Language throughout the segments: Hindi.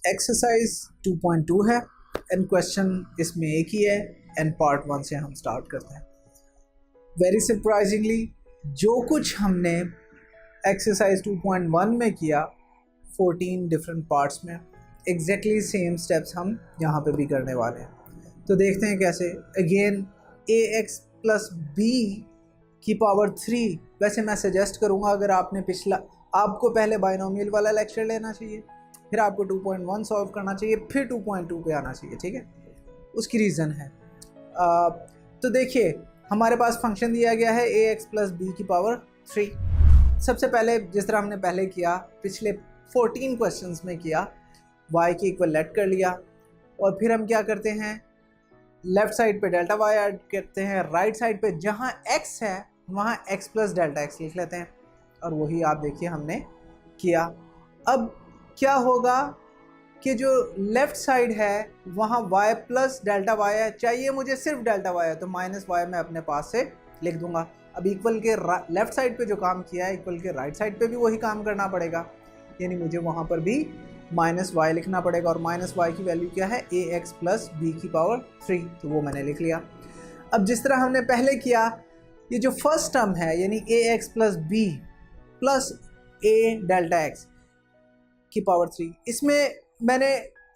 एक्सरसाइज 2.2 है एंड क्वेश्चन इसमें एक ही है एंड पार्ट 1 से हम स्टार्ट करते हैं। वेरी सरप्राइजिंगली जो कुछ हमने एक्सरसाइज 2.1 में किया 14 डिफरेंट पार्ट्स में एग्जैक्टली सेम स्टेप्स हम यहाँ पे भी करने वाले हैं। तो देखते हैं कैसे। अगेन ax प्लस बी की पावर 3। वैसे मैं सजेस्ट करूँगा अगर आपने आपको पहले बाइनोमियल वाला लेक्चर लेना चाहिए, फिर आपको 2.1 सॉल्व करना चाहिए, फिर 2.2 पे आना चाहिए। ठीक है, उसकी रीज़न है। तो देखिए हमारे पास फंक्शन दिया गया है ax प्लस बी की पावर 3। सबसे पहले जिस तरह हमने पहले किया पिछले 14 क्वेश्चंस में किया, y की इक्वल लेट कर लिया और फिर हम क्या करते हैं, लेफ्ट साइड पे डेल्टा y ऐड करते हैं, राइट साइड पे जहाँ x है वहाँ x प्लस डेल्टा x लिख लेते हैं और वही आप देखिए हमने किया। अब क्या होगा कि जो लेफ़्ट साइड है वहाँ y प्लस डेल्टा y है, चाहिए मुझे सिर्फ डेल्टा y है तो माइनस y मैं अपने पास से लिख दूंगा। अब इक्वल के लेफ़्ट साइड पे जो काम किया है इक्वल के राइट साइड पे भी वही काम करना पड़ेगा, यानी मुझे वहाँ पर भी माइनस y लिखना पड़ेगा और माइनस y की वैल्यू क्या है ax प्लस बी की पावर 3, तो वो मैंने लिख लिया। अब जिस तरह हमने पहले किया, ये जो फर्स्ट टर्म है यानी ax plus b plus a delta x की पावर 3, इसमें मैंने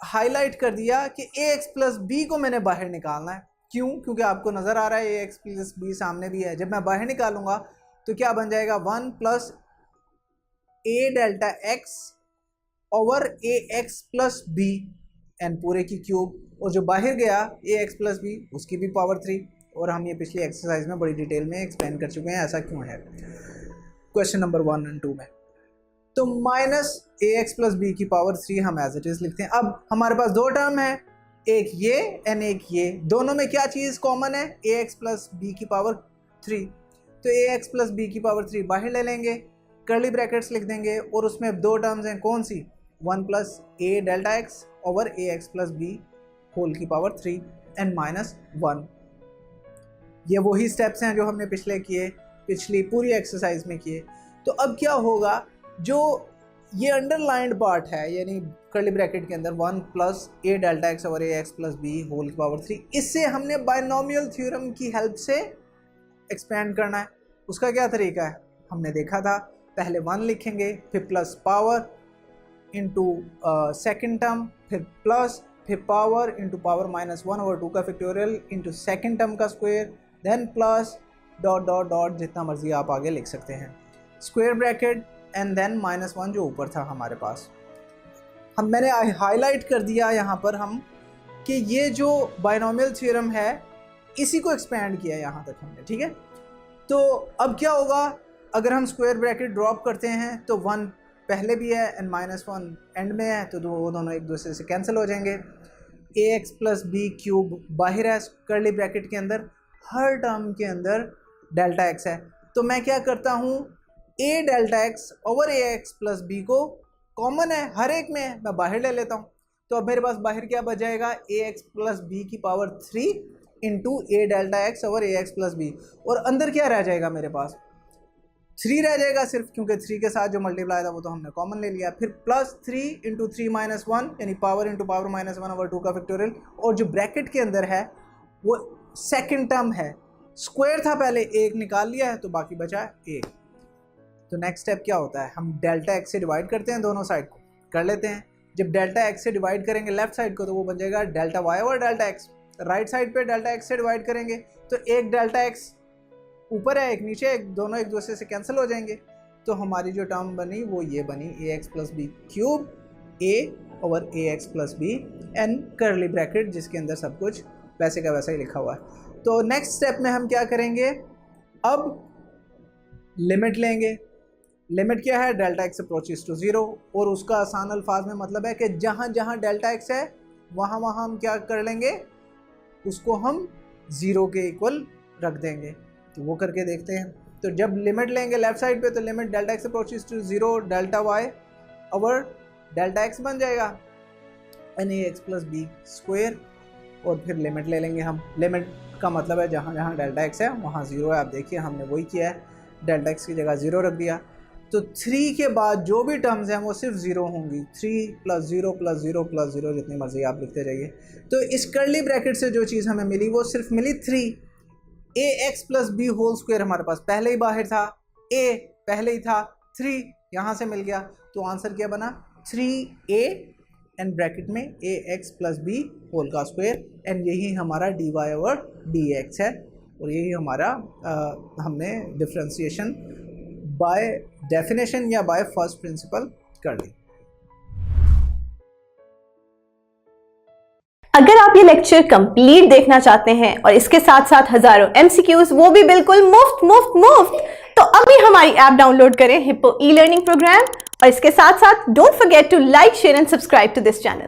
हाईलाइट कर दिया कि ax प्लस बी को मैंने बाहर निकालना है। क्यों? क्योंकि आपको नज़र आ रहा है ax प्लस बी सामने भी है। जब मैं बाहर निकालूंगा तो क्या बन जाएगा 1 plus a delta x over ax plus b एन पूरे की क्यूब, और जो बाहर गया ax प्लस बी उसकी भी पावर 3। और हम ये पिछली एक्सरसाइज में बड़ी डिटेल में एक्सप्लेन कर चुके हैं ऐसा क्यों है क्वेश्चन नंबर 1 और 2 में। तो माइनस ax प्लस बी की पावर 3 हम एज इट इज़ लिखते हैं। अब हमारे पास दो टर्म है, एक ये एंड एक ये, दोनों में क्या चीज़ कॉमन है ax प्लस बी की पावर 3। तो ax प्लस बी की पावर 3 बाहर ले लेंगे, कर्ली ब्रैकेट्स लिख देंगे और उसमें दो टर्म्स हैं, कौन सी, 1 plus a delta x over ax plus b whole की पावर 3 एंड माइनस 1। ये वही स्टेप्स हैं जो हमने पिछली पूरी एक्सरसाइज में किए। तो अब क्या होगा, जो ये अंडरलाइंड पार्ट है यानी कर्ली ब्रैकेट के अंदर 1 plus a delta x over ax plus b whole की पावर 3, इससे हमने बाइनोमियल थ्योरम की हेल्प से एक्सपेंड करना है। उसका क्या तरीका है, हमने देखा था, पहले 1 लिखेंगे, फिर plus power into second term, फिर प्लस, फिर power into power minus 1 over 2 का फैक्टोरियल इंटू सेकेंड टर्म का square, then plus dot dot dot जितना मर्जी आप आगे लिख सकते हैं, square bracket and then minus 1 जो ऊपर था हमारे पास। मैंने हाईलाइट कर दिया यहाँ पर हम कि ये जो बाइनोमियल थ्योरम है इसी को एक्सपेंड किया यहाँ तक हमने। ठीक है, तो अब क्या होगा, अगर हम स्क्वायर ब्रैकेट ड्रॉप करते हैं तो 1 पहले भी है एंड माइनस 1 एंड में है, तो वो दोनों एक दूसरे से कैंसिल हो जाएंगे। ax प्लस बी क्यूब बाहर है कर्ली ब्रैकेट के अंदर, हर टर्म के अंदर डेल्टा x है, तो मैं क्या करता हूँ a delta x over ax plus b को कॉमन है हर एक में, मैं बाहर ले लेता हूँ। तो अब मेरे पास बाहर क्या बच जाएगा, ax प्लस बी की power 3 into a delta x over ax plus b, और अंदर क्या रह जाएगा, मेरे पास 3 रह जाएगा सिर्फ, क्योंकि 3 के साथ जो मल्टीप्लाई था वो तो हमने कॉमन ले लिया। फिर प्लस 3 इंटू 3 माइनस 1 यानी power into power minus 1 over 2 का फैक्टोरियल, और जो ब्रैकेट के अंदर है वो सेकंड टर्म है, स्क्वायर था पहले, एक निकाल लिया है तो बाकी बचा है 1। तो नेक्स्ट स्टेप क्या होता है, हम डेल्टा x से डिवाइड करते हैं, दोनों साइड को कर लेते हैं। जब डेल्टा x से डिवाइड करेंगे लेफ्ट साइड को तो वो बन जाएगा delta y over delta x। Right side पे डेल्टा x से डिवाइड करेंगे तो एक डेल्टा x ऊपर है एक नीचे, एक दोनों एक दूसरे से कैंसिल हो जाएंगे। तो हमारी जो टर्म बनी वो ये बनी ax plus b cube a over ax plus b एन कर्ली ब्रैकेट जिसके अंदर सब कुछ वैसे का वैसा ही लिखा हुआ है। तो नेक्स्ट स्टेप में हम क्या करेंगे, अब लिमिट लेंगे। लिमिट क्या है, डेल्टा x अप्रोचेस टू 0, और उसका आसान अल्फाज में मतलब है कि जहाँ जहाँ डेल्टा x है वहाँ वहाँ हम क्या कर लेंगे, उसको हम 0 के इक्वल रख देंगे। तो वो करके देखते हैं। तो जब लिमिट लेंगे लेफ्ट साइड पे तो limit delta x approaches to 0 delta y over delta x बन जाएगा एन a x plus b square, और फिर लिमिट ले लेंगे हम। लिमिट का मतलब है जहाँ जहाँ डेल्टा x है वहाँ 0 है। आप देखिए हमने वही किया है, डेल्टा x की जगह 0 रख दिया। तो 3 के बाद जो भी टर्म्स हैं वो सिर्फ 0 होंगी। 3 + 0 + 0 + 0 जितनी मर्जी आप लिखते जाइए। तो इस कर्ली ब्रैकेट से जो चीज़ हमें मिली वो सिर्फ मिली 3। ax + b होल स्क्वायर हमारे पास पहले ही बाहर था, a पहले ही था, 3 यहाँ से मिल गया। तो आंसर क्या बना? 3a एंड ब्रैकेट में ax + b होल का स्क्वायर, एंड यही हमारा dy/dx है। और यही हमारा हमने डिफ्रेंसिएशन बाय डेफिनेशन या बाय फर्स्ट प्रिंसिपल कर ली। अगर आप ये लेक्चर कंप्लीट देखना चाहते हैं और इसके साथ साथ हजारों MCQs वो भी बिल्कुल मुफ्त, तो अभी हमारी ऐप डाउनलोड करें हिप्पो ई लर्निंग प्रोग्राम, और इसके साथ साथ don't forget to like, share and subscribe to this channel.